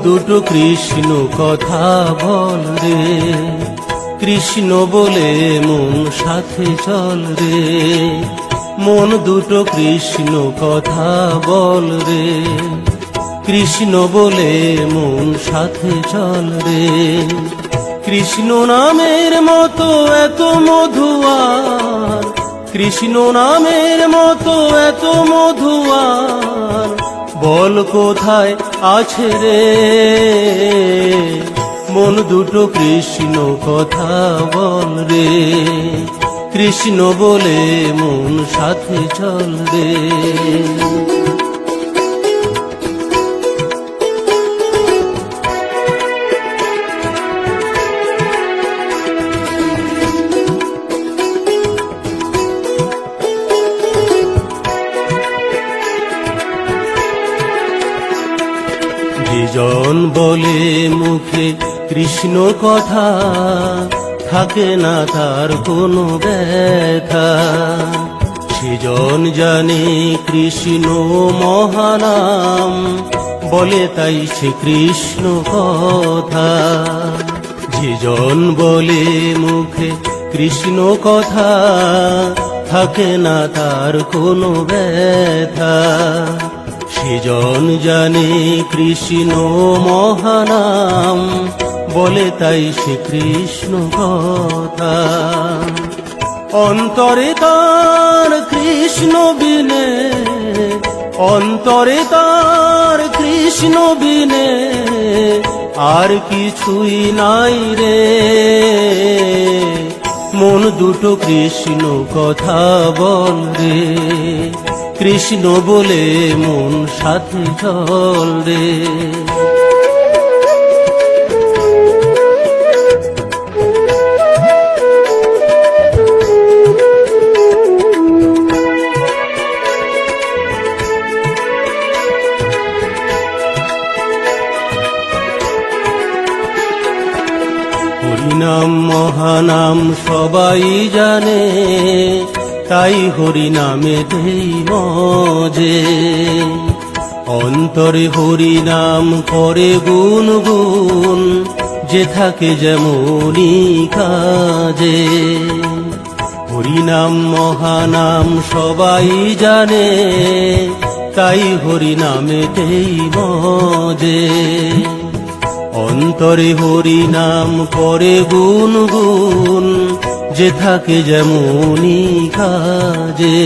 দুটো কৃষ্ণ কথা বল রে, কৃষ্ণ বলে মন সাথে চল রে। মন দুটো কৃষ্ণ কথা বল রে, কৃষ্ণ বলে মন সাথে চল রে। কৃষ্ণ নামের মতো এত মধুয়ার, কৃষ্ণ নামের মতো এত মধুয়ার, বল কোথায় আছে রে। মন দুটো কৃষ্ণ কথা বল রে, কৃষ্ণ বলে মন সাথে চল রে। জন বলে মুখে কৃষ্ণ কথা, থাকে না তার কোনো ব্যথা। সেজন জানে কৃষ্ণ মহানাম, বলে তাই সে কৃষ্ণ কথা। যেজন বলে মুখে কৃষ্ণ কথা, থাকে না তার কোনো ব্যথা। সেজন জানে কৃষ্ণ মহানাম, বলে তাই সে কৃষ্ণ কথা। অন্তরে তার কৃষ্ণ বিনে, অন্তরে তার কৃষ্ণ বিনে, আর কিছুই নাই রে। মন দুটো কৃষ্ণ কথা বল রে, কৃষ্ণ বলে মন সাথে চল রে। হরিনাম মহানাম সবাই জানে, তাই হরিনামেতেই মজে। অন্তরে হরিনাম করে গুনগুন, যে থাকে যেমনি কাজে। হরিনাম মহানাম সবাই জানে, তাই হরিনামেতেই মজে। অন্তরে হরিনাম করে গুনগুন, যে থাকে যেমনি কাজে।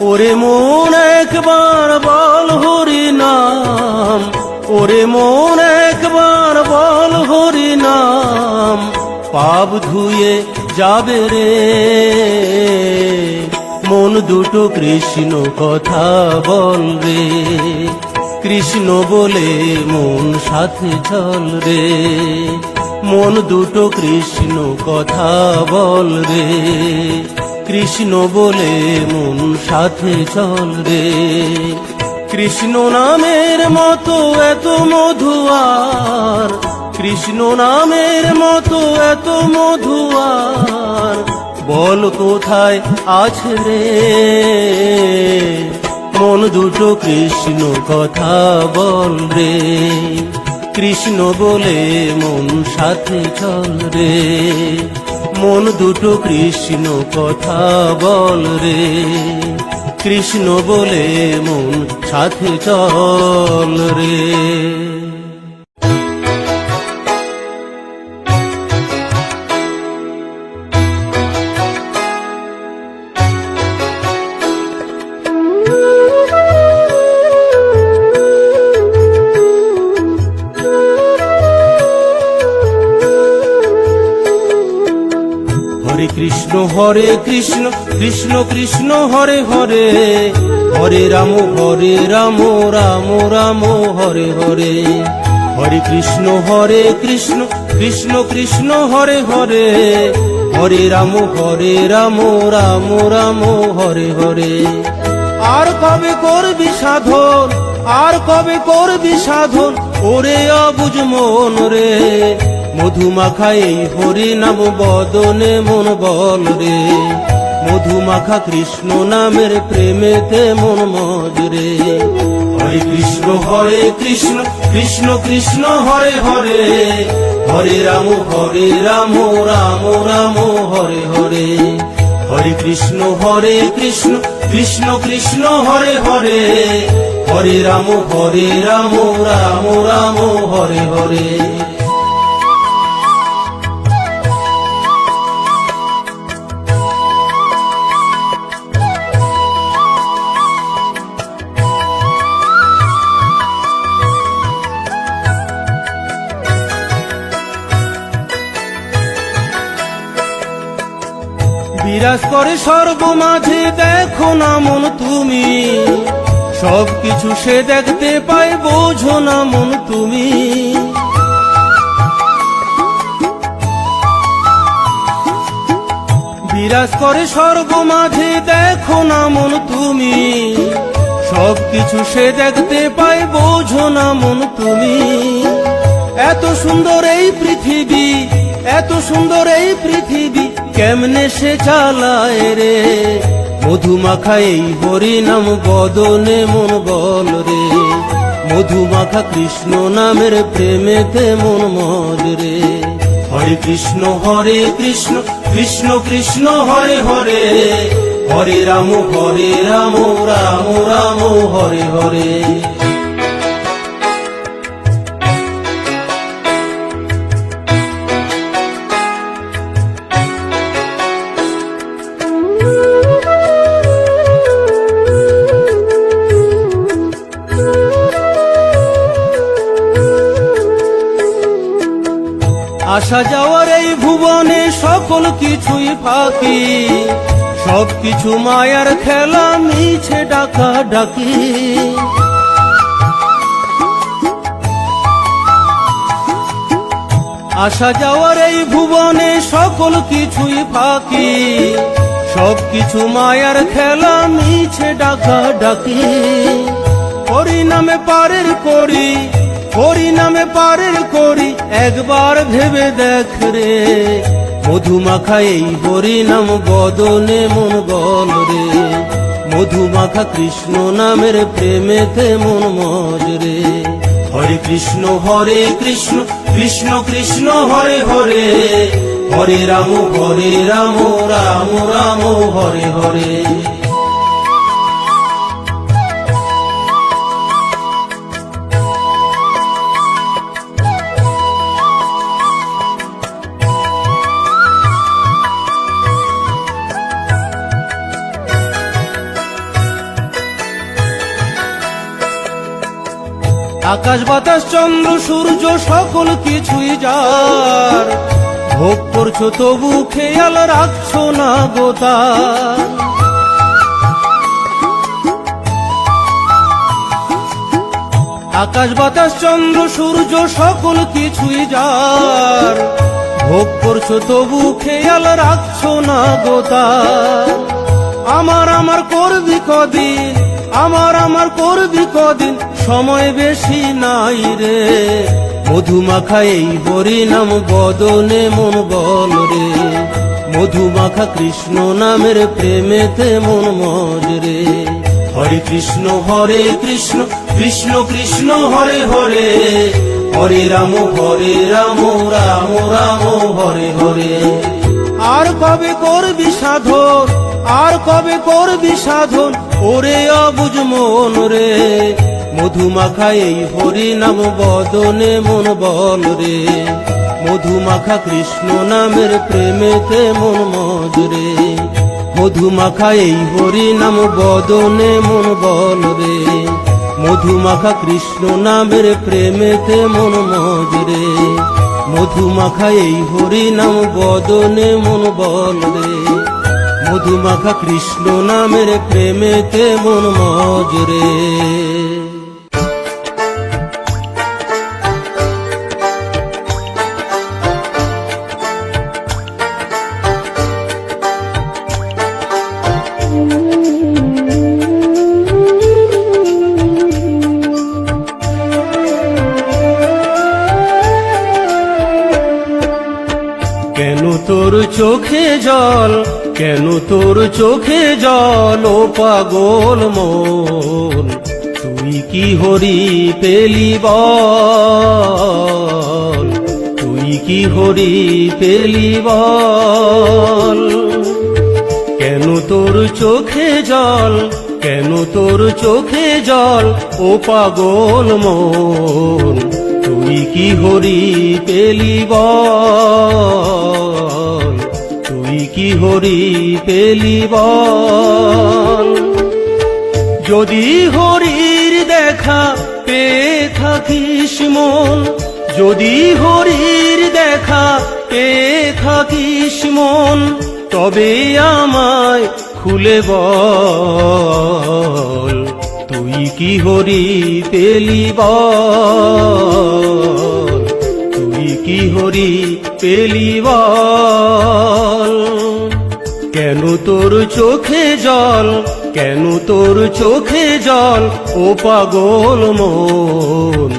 ওরে মন একবার বল হরিনাম, ওরে মন একবার বল হরিনাম, পাপ ধুয়ে যাবে রে। মন দুটো কৃষ্ণ কথা বল রে, কৃষ্ণ বলে মন সাথে চল রে। মন দুটো কৃষ্ণ কথা বল রে, কৃষ্ণ বলে মন সাথে চল রে। কৃষ্ণ নামের মতো এত মধুয়ার, কৃষ্ণ নামের মতো এত মধুয়ার, বল কোথায় আছে রে। মন দুটো কৃষ্ণ কথা বল রে, কৃষ্ণ বলে মন সাথে চল রে। মন দুটো কৃষ্ণ কথা বল রে, কৃষ্ণ বলে মন সাথে চল রে। কৃষ্ণ হরে কৃষ্ণ, কৃষ্ণ কৃষ্ণ হরে হরে, হরে রাম রাম রাম হরে হরে। হরে কৃষ্ণ কৃষ্ণ, কৃষ্ণ হরে হরে, হরে রাম রাম রাম হরে হরে। আর কবে করবি সাধন, আর কবে করবি সাধন, ওরে অবুঝ মন রে। মধুমাখা এই হরি নাম বদনে মন বল রে। মধুমাখা কৃষ্ণ নামের প্রেমেতে মন মজ রে। কৃষ্ণ কৃষ্ণ কৃষ্ণ হরে হরে, হরে রাম রাম রাম হরে হরে। হরে কৃষ্ণ কৃষ্ণ কৃষ্ণ হরে হরে, হরে রাম রাম রাম হরে হরে। বিরাজ করে সর্বমাঝে, দেখো না মন তুমি, সবকিছু সে দেখতে পায়, বোঝো না মন তুমি। বিরাজ করে সর্বমাঝে, দেখো না মন তুমি, সবকিছু সে দেখতে পায়, বোঝো না মন তুমি। এত সুন্দর এই পৃথিবী, এত সুন্দর এই পৃথিবী, কেমনে সে চালায় রে। মধুমাখা এই হরি নাম বদনে মন বল রে, মধুমাখা কৃষ্ণ নামের প্রেমেতে মন মজ রে। হরে কৃষ্ণ কৃষ্ণ কৃষ্ণ হরে হরে, হরে রাম রাম রাম হরে হরে। আসা যাওয়ার এই ভুবনে সকল কিছুই ফাঁকি, সবকিছু মায়ার খেলা, মিছে ডাকা ডাকি। আসা যাওয়ার এই ভুবনে সকল কিছুই ফাঁকি, সবকিছু মায়ার খেলা, মিছে ডাকা ডাকি। হরি নামে পারের করি, হরি নামে পারের করি, একবার ভেবে দেখ রে। মধুমাখা এই হরি নাম বদনে মন বল রে, মধুমাখা কৃষ্ণ নামের প্রেমেতে মন মজ রে। হরে কৃষ্ণ কৃষ্ণ কৃষ্ণ হরে হরে, হরে রাম রাম রাম হরে হরে। আকাশ বাতাস চন্দ্র সূর্য সকল কিছুই যার, ভোগ করছো তবু খেয়াল রাখছো না গোতার। আকাশ বাতাস চন্দ্র সূর্য সকল কিছুই যার, ভোগ করছো তবু খেয়াল রাখছো না গোতার। আমার করবি কদিন, আমার করবি কদিন, সময় বেশি নাই রে। মধুমাখা এই হরি নাম বদনে মন বল রে, মধুমাখা কৃষ্ণ নামের প্রেমেতে মন মজ রে। হরে কৃষ্ণ কৃষ্ণ কৃষ্ণ হরে হরে, হরে রাম রাম রাম হরে হরে। আর কবে করবি সাধন, আর কবে করবি সাধন, ওরে অবুঝ মন রে। মধুমাখা এই হরি নাম বদনে মন বল রে, মধুমাখা কৃষ্ণ নামের প্রেমেতে মন মজ রে। মধুমাখা এই হরি নাম বদনে মন বল রে, মধুমাখা কৃষ্ণ নামের প্রেমেতে মন মজ রে। মধুমাখা এই হরি নাম বদনে মন বল রে, মধুমাখা কৃষ্ণ নামের প্রেমেতে মন মজ রে। কেন তোর চোখে জল, কেন তোর চোখে জল, ও পাগল মন, তুই তুই কি হরি পেলি বল, তুই কি হরি পেলি বল। কেন তোর চোখে জল, কেন তোর চোখে জল, ও পাগল মন, তুই কি হরি পেলি বল, তুই কি হরি পেলি বল। যদি হরির দেখা পেয়ে থাকিস মন, যদি হরির দেখা পেয়ে থাকিস মন, তবে আমায় খুলে বল, তুই কি হরি পেলি বল, তুই কি হরি পেলি বল। কেন তোর চোখে জল, কেন তোর চোখে জল, ও পাগল মন,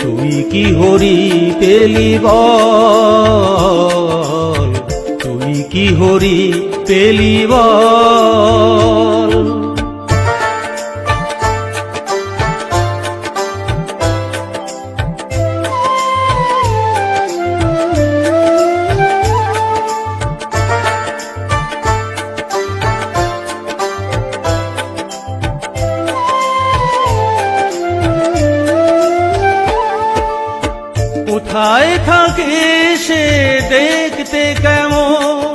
তুই কি হরি পেলি বল, তুই কি হরি পেলি বল। কোথায় থাকে সে দেখতে কেমন,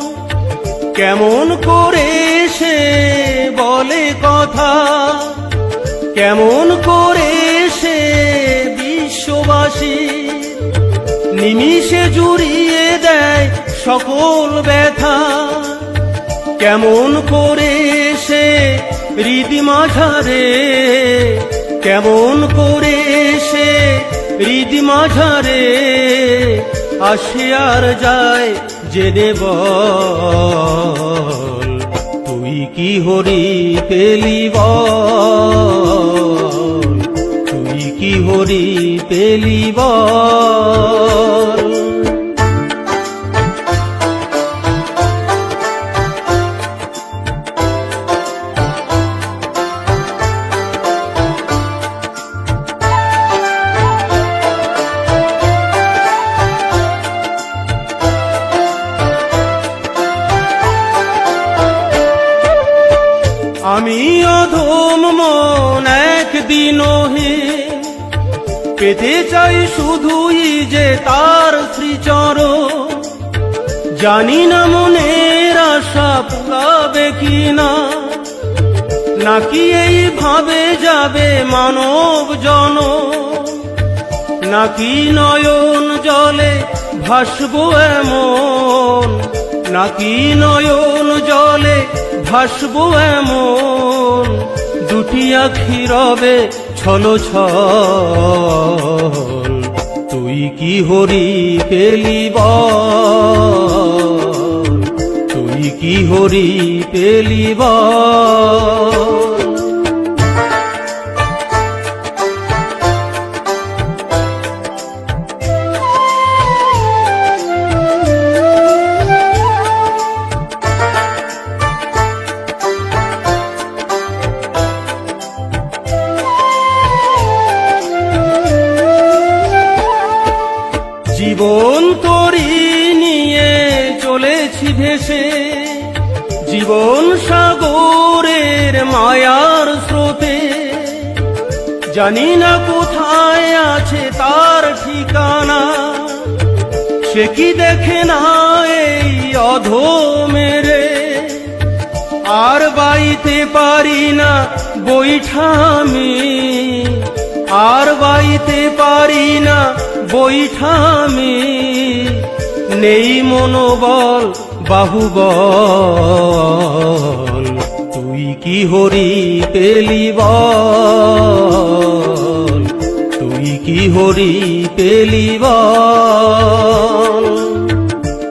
কেমন করে সে বলে কথা, কেমন করে সে বিশ্ববাসী নিমিষে জুড়িয়ে দেয় সকল ব্যথা, কেমন করে সে হৃদি মাঝারে, কেমন করে সে হৃদি মাঝারে আসে আর যায় জেনে বল, তুই কি হরি পেলি বল, তুই কি হরি পেলি বল। আমি অধম মন একদিন হে পেতে চাই শুধুই যে তার শ্রীচরণ, জানি না মনের আশা পুরাবে কিনা, নাকি এইভাবে যাবে মানব জনম, নাকি নয়ন জলে ভাসবো এমন, নাকি নয়ন জলে ভাসবো এমন, দুটি আখি রবে ছলো ছল, তুই কি হরি পেলি বল, তুই কি হরি পেলি বল। জীবন তরি নিয়ে চলেছি ভেসে, জীবন সাগরের মায়ার স্রোতে, জানি না কোথায় আছে তার ঠিকানা, সে কি দেখে না এই অধমেরে, আর বাইতে পারি না বৈঠা আমি, আর বাইতে পারি না বৈঠা আমি, নেই মনোবল বাহুবল, তুই কি হরি পেলি বল, তুই কি হরি পেলি বল।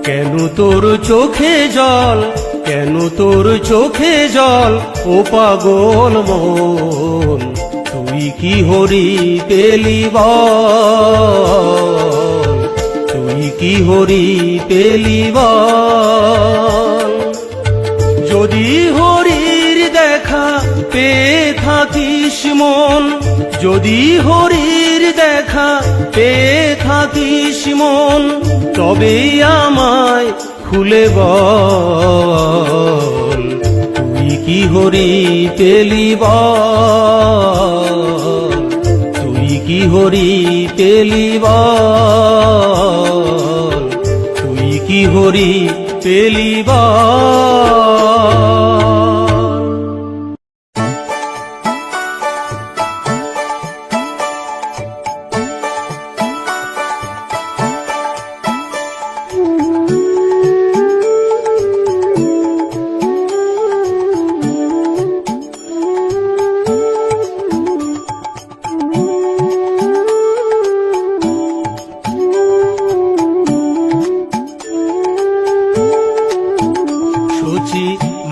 কেন তোর চোখে জল, কেন তোর চোখে জল, ও পাগল মন, তুই কি হরি পেলি বল, তুই কি হরি পেলি বল। যদি হরির দেখা পেয়ে থাকিস মন, যদি হরির দেখা পেয়ে থাকিস মন, তবেই আমায় খুলে বল, তুই কি হরি পেলি বল, তুই কি হরি পেলি বল, তুই কি হরি পেলি বল।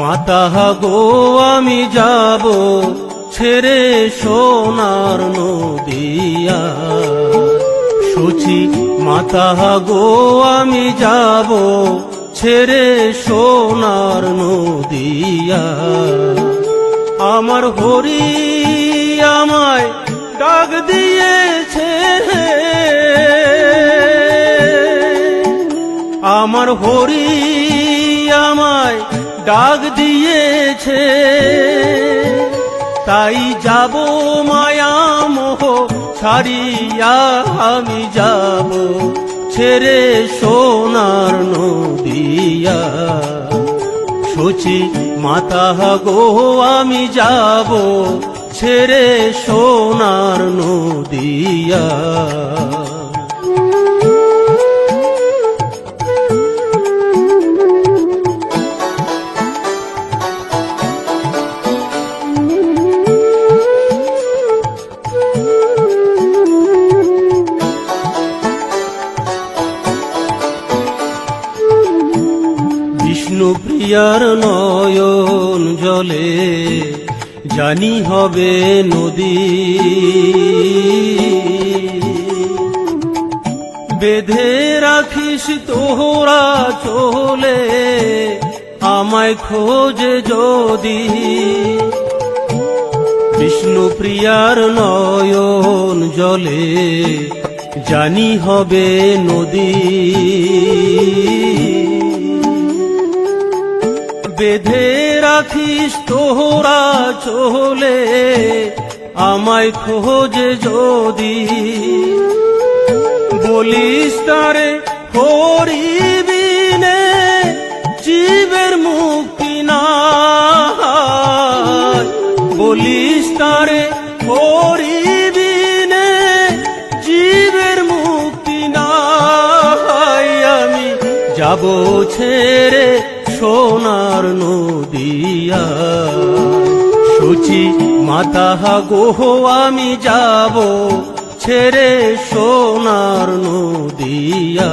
মাতা গো আমি যাব ছেড়ে সোনার নদিয়া, সচি মাতা গো আমি যাব ছেড়ে সোনার নদিয়া। আমার হরি আমায় ডাক দিয়েছে, আমার হরি আমায় ডাক দিয়েছে, তাই যাব মায়া মোহ ছাড়িয়া আমি যাব ছেড়ে সোনার নদিয়া। সচি মাতা গো আমি যাব ছেড়ে সোনার নদিয়া। বিষ্ণুপ্রিয়ার নয়ন জলে জানি হবে নদী, বেঁধে রাখিস তোরা চলে আমায় খোঁজে যদি। বিষ্ণুপ্রিয়ার নয়ন জলে জানি হবে নদী, বেঁধে রাখিস তোরা চলে আমায় খোঁজে যদি। বলিস তারে হরি বিনে জীবের মুক্তি নাই, বলিস তারে হরি বিনে জীবের মুক্তি নাই। আমি যাব ছেড়ে সোনার নদিয়া, সচি মাতা গো আমি যাব ছেড়ে সোনার নদিয়া।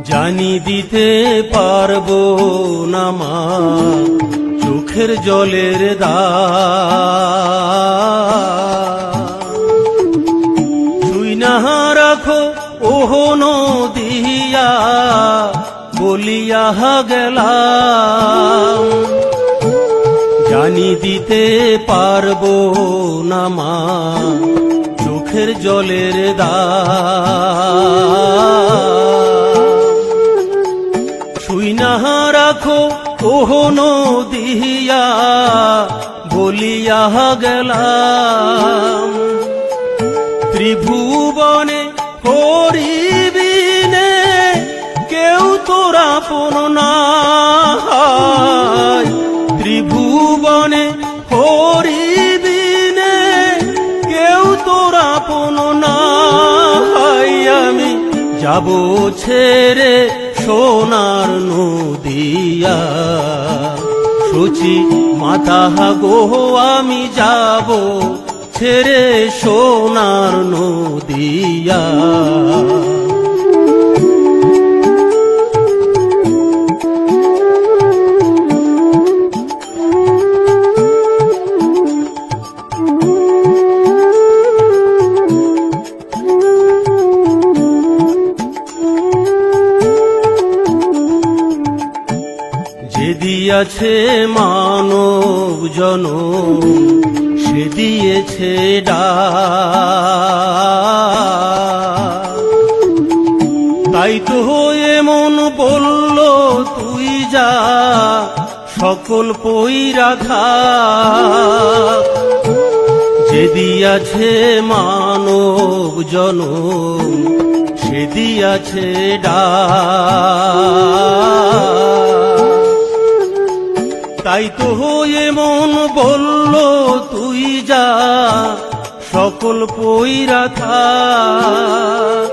জানি দিতে পারবো না মা চোখের জলের দাম, তুই না রাখো ওহ নদিয়া বলিয়া গেলাম। জানি দিতে পারবো না মা চোখের জলের দাম, তুই না রাখো ওহ নদিয়া বলিয়া গেলাম। ত্রিভুবনে হরি বিনে কেউ তোর আপন নাই, ত্রিভুবনে হরি বিনে কেউ তোর আপন নাই। আমি যাব ছেড়ে সোনার নদিয়া, সচি মাতা গো আমি যাব ছেড়ে সোনার নদিয়া। যে দিয়াছে মানব জনম সে দিয়েছে ডাক। তাই তো এমন বলল তুই যা সকল পইরা থাক। যে দিয়াছে মানব জনম সে দিয়াছে ডাক। তাই তো এমন বলল তুই যা সকল পইরা থাক।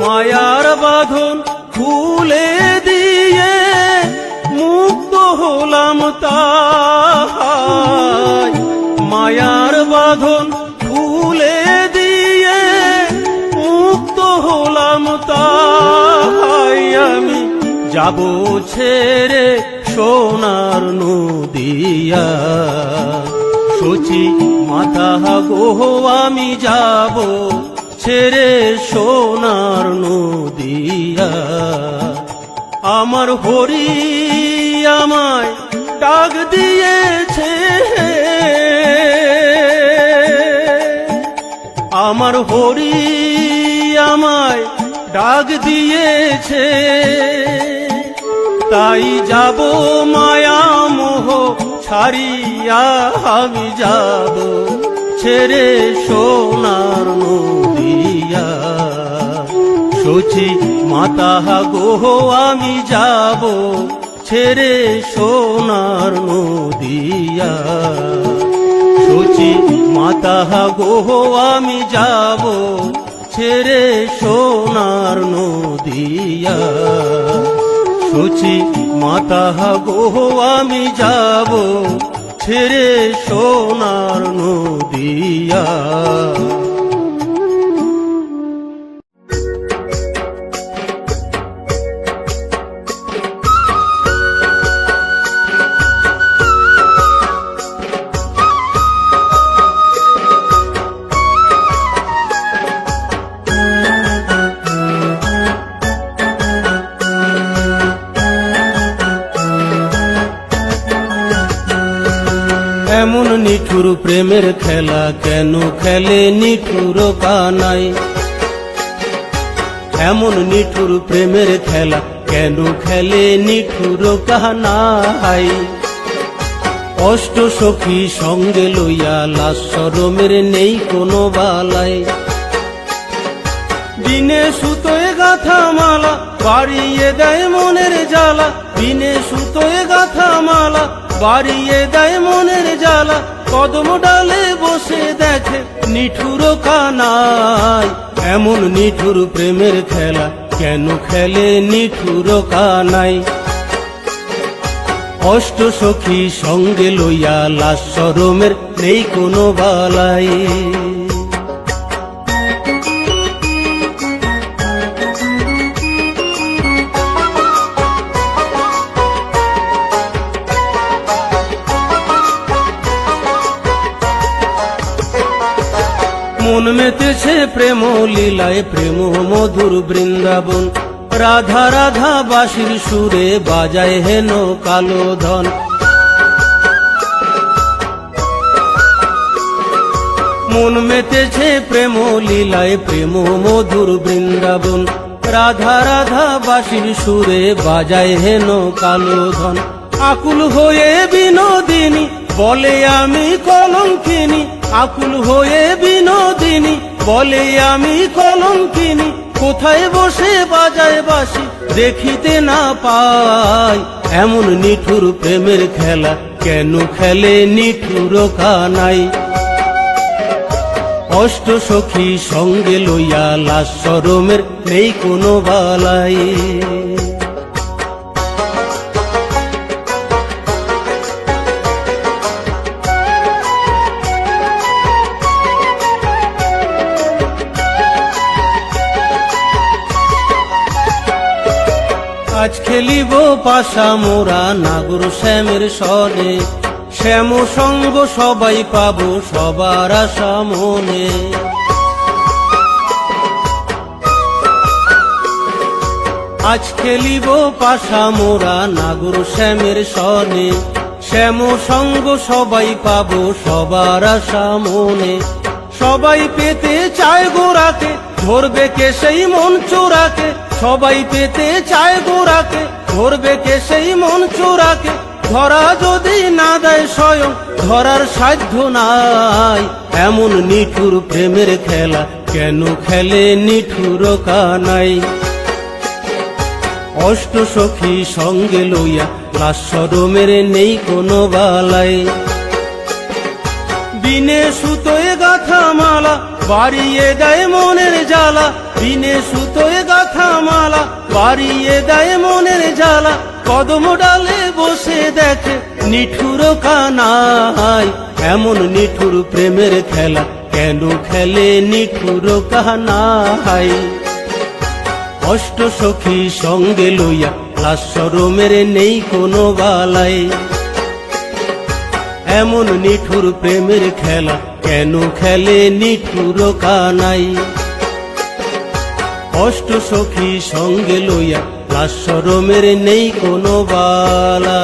মায়ার বাঁধন খুলে দিয়ে মুক্ত হলাম তাই। মায়ার বাঁধন খুলে দিয়ে মুক্ত হলাম তাই। আমি যাব ছেড়ে সোনার নদিয়া সচি মাতা গো আমি যাব ছেড়ে সোনার নদিয়া। আমার হরি আমায় ডাক দিয়েছে, আমার হরি আমায় ডাক দিয়েছে। তাই যাব মায়া মোহ ছাড়িয়া আমি যাব ছেড়ে সোনার নদিয়া সচি মাতা গো আমি যাব ছেড়ে সোনার নদিয়া। সচি মাতা গো আমি যাব ছেড়ে সোনার নদিয়া। সচি মাতা গো আমি যাব ছেড়ে সোনার নদিয়া। এমন নিঠুর প্রেমের খেলা কেন খেলে নিঠুর কানাই। এমন নিঠুর প্রেমের খেলা কেন খেলে নিঠুর কানাই। অষ্ট সখী সঙ্গে লইয়া লাশ শরমের নেই কোনো বালাই। বিনে সুতোয় গাথা মালা বাড়িয়ে দেয় মনের জ্বালা। বিনে সুতোয় গাথা মালা বাড়িয়ে দেয় মনের জ্বালা। কদম ডালে বসে দেখে নিঠুর কানাই। এমন নিঠুর প্রেমের খেলা কেন খেলে নিঠুর কানাই। অষ্ট সখী সঙ্গে লইয়া লাশ শরমের নেই কোনো বালাই। মন মেতেছে প্রেম লীলায় প্রেম মধুর বৃন্দাবন। রাধা রাধা বাঁশির সুরে বাজায় হেন কালো ধন। মন মেতেছে প্রেম লীলায় প্রেম মধুর বৃন্দাবন। রাধা রাধা বাঁশির সুরে বাজায় হেন কালো ধন। আকুল হয়ে বিনোদিনী বলে আমি কলঙ্কিনী। আকুল হয়ে বিনোদিনী বলে আমি কলঙ্কিনী। কোথায় বসে বাজায় বাঁশি দেখিতে না পাই। এমন নিঠুর প্রেমের খেলা কেন খেলে নিঠুর কানাই। অষ্ট সখী সঙ্গে লইয়া লাশ শরমের নেই কোনো বালাই। আজ খেলিব পাশা মোরা নাগর শ্যামের সনে। শ্যাম সঙ্গ সবাই পাবো সবার আশা মনে। আজ খেলিব পাশা মোরা নাগর শ্যামের সনে, শ্যাম সঙ্গ সবাই পাবো সবার আশা মনে। সবাই পেতে চায় গোরাকে, ধরবে কে সেই মন চোরাকে। সবাই পেতে চায় গোরাকে, ধরবে কে সেই মন চোরাকে। ধরা যদি না দেয় স্বয়ং, ধরার সাধ্য নাই। এমন নিঠুর প্রেমের খেলা কেন খেলে নিঠুর কানাই। অষ্ট সখী সঙ্গে লইয়া লাস্যরমের নেই কোনো বালাই। বিনে সুতোয় গাথা মালা বাড়িয়ে দেয় মনের জ্বালা। বিনে সুতোয় গাথা মালা বাড়িয়ে দেয় মনের জ্বালা। কদম ডালে বসে দেখে নিঠুর কানাই। এমন নিঠুর প্রেমের খেলা কেন খেলে নিঠুর কানাই। অষ্ট সখী সঙ্গে লইয়া লাস্যরমের নেই কোনো বালাই। এমন নিঠুর প্রেমের খেলা কেন খেলে নিঠুর কানাই। অষ্ট সখী সঙ্গে লইয়া লাস্যরমের নেই কোনো বালা।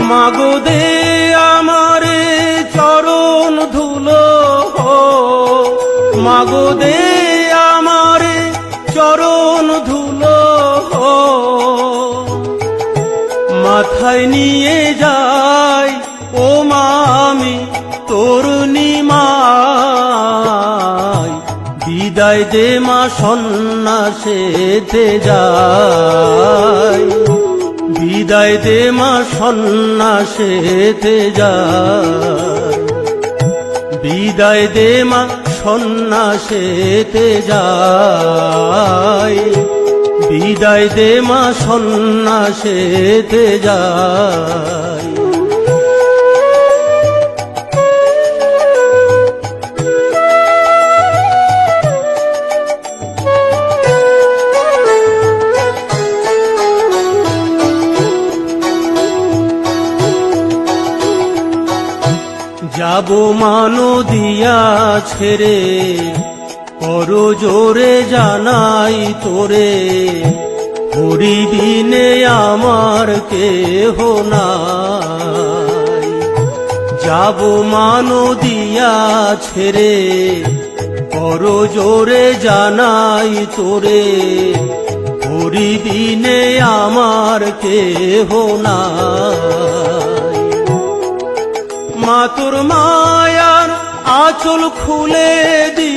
মাগো দে আমারে চরণ ধুলো, মাগো দে আমারে চরণ ধুলো। মাথায় নিয়ে যাই ও মামি তোর নিমাই। বিদায় দে মা সন্ন্যাসেতে যাই। বিদায় দে মা সন্ন্যাসেতে যাই। বিদায় দে মা সন্ন্যাসেতে যাই। বিদায় দে মা সন্ন্যাসেতে যাই। যাব মানো দিয়া ছেড়ে, কর জোরে জানাই তোরে। হরিবিনে আমার কেহ নাই। যাব মানো দিয়া ছেড়ে, কর জোরে জানাই তোরে। হরিবিনে আমার কেহ নাই। মা তোর মায়ার আঁচল খুলে দি।